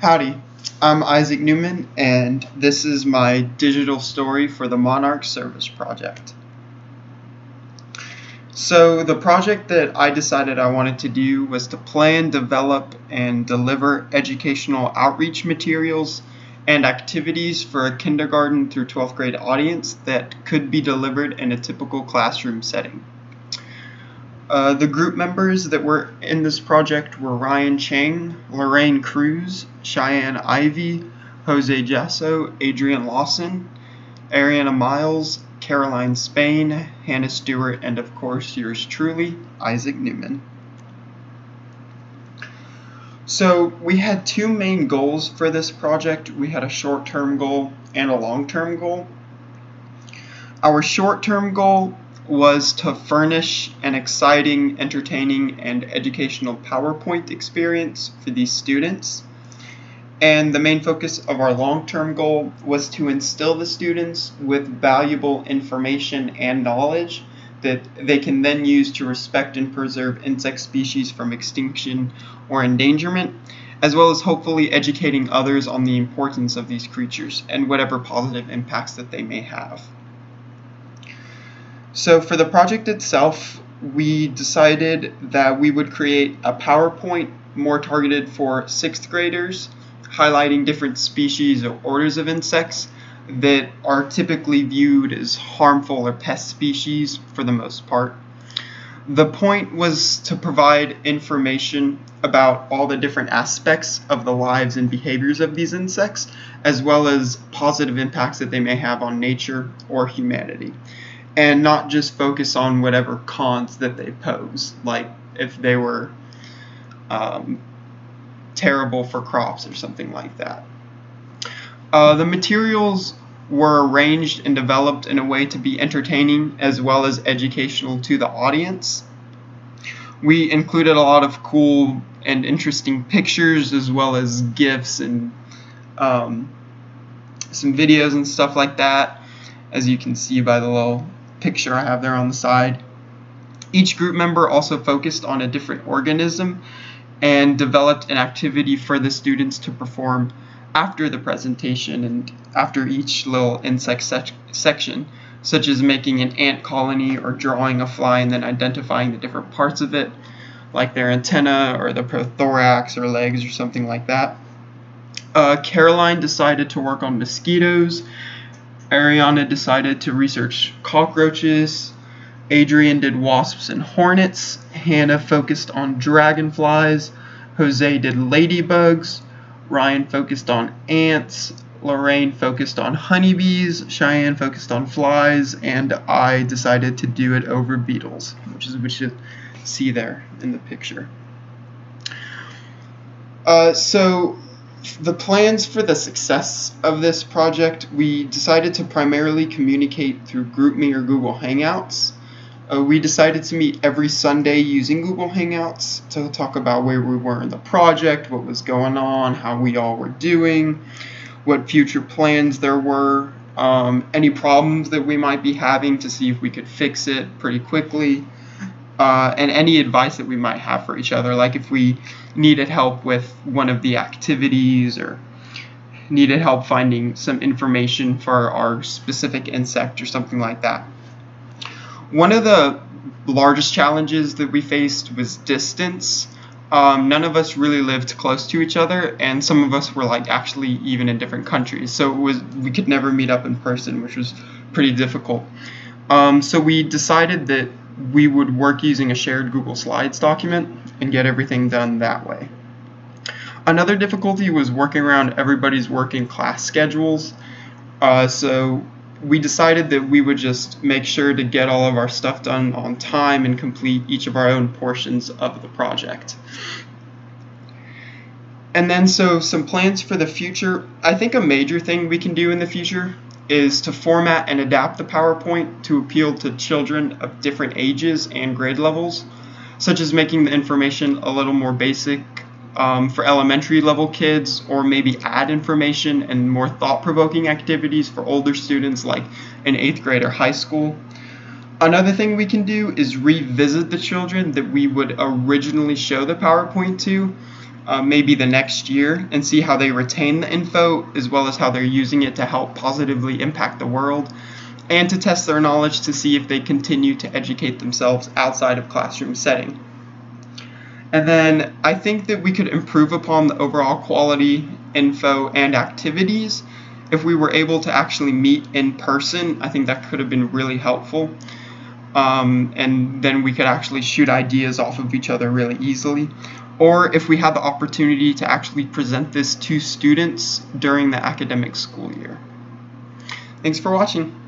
Howdy, I'm Isaac Newman, and this is my digital story for the Monarch Service Project. So, the project that I decided I wanted to do was to plan, develop, and deliver educational outreach materials and activities for a kindergarten through 12th grade audience that could be delivered in a typical classroom setting. The group members that were in this project were Ryan Chang, Lorraine Cruz, Cheyenne Ivy, Jose Jasso, Adrian Lawson, Ariana Miles, Caroline Spain, Hannah Stewart, and of course yours truly, Isaac Newman. So we had two main goals for this project. We had a short-term goal and a long-term goal. Our short-term goal was to furnish an exciting, entertaining, and educational PowerPoint experience for these students. And the main focus of our long-term goal was to instill the students with valuable information and knowledge that they can then use to respect and preserve insect species from extinction or endangerment, as well as hopefully educating others on the importance of these creatures and whatever positive impacts that they may have. So for the project itself, we decided that we would create a PowerPoint more targeted for 6th graders, highlighting different species or orders of insects that are typically viewed as harmful or pest species for the most part. The point was to provide information about all the different aspects of the lives and behaviors of these insects, as well as positive impacts that they may have on nature or humanity, and not just focus on whatever cons that they pose, like if they were terrible for crops or something like that. The materials were arranged and developed in a way to be entertaining as well as educational to the audience. We included a lot of cool and interesting pictures as well as GIFs and some videos and stuff like that, as you can see by the little picture I have there on the side. Each group member also focused on a different organism and developed an activity for the students to perform after the presentation and after each little insect section, such as making an ant colony or drawing a fly and then identifying the different parts of it, like their antenna or the prothorax or legs or something like that. Caroline decided to work on mosquitoes. Ariana decided to research cockroaches. Adrian did wasps and hornets. Hannah focused on dragonflies. Jose did ladybugs. Ryan focused on ants. Lorraine focused on honeybees. Cheyenne focused on flies. And I decided to do it over beetles, which is what you see there in the picture. So the plans for the success of this project, we decided to primarily communicate through GroupMe or Google Hangouts. We decided to meet every Sunday using Google Hangouts to talk about where we were in the project, what was going on, how we all were doing, what future plans there were, any problems that we might be having to see if we could fix it pretty quickly, and any advice that we might have for each other, like if we needed help with one of the activities or needed help finding some information for our specific insect or something like that. One of the largest challenges that we faced was distance. None of us really lived close to each other, and some of us were like actually even in different countries, so we could never meet up in person, which was pretty difficult. So we decided that we would work using a shared Google Slides document and get everything done that way. Another difficulty was working around everybody's working class schedules, so we decided that we would just make sure to get all of our stuff done on time and complete each of our own portions of the project. And then some plans for the future. I think a major thing we can do in the future is to format and adapt the PowerPoint to appeal to children of different ages and grade levels, such as making the information a little more basic for elementary level kids, or maybe add information and more thought-provoking activities for older students like in 8th grade or high school. Another thing we can do is revisit the children that we would originally show the PowerPoint to maybe the next year, and see how they retain the info as well as how they're using it to help positively impact the world, and to test their knowledge to see if they continue to educate themselves outside of classroom setting. And then I think that we could improve upon the overall quality, info, and activities if we were able to actually meet in person. I think that could have been really helpful. And then we could actually shoot ideas off of each other really easily. Or if we had the opportunity to actually present this to students during the academic school year. Thanks for watching.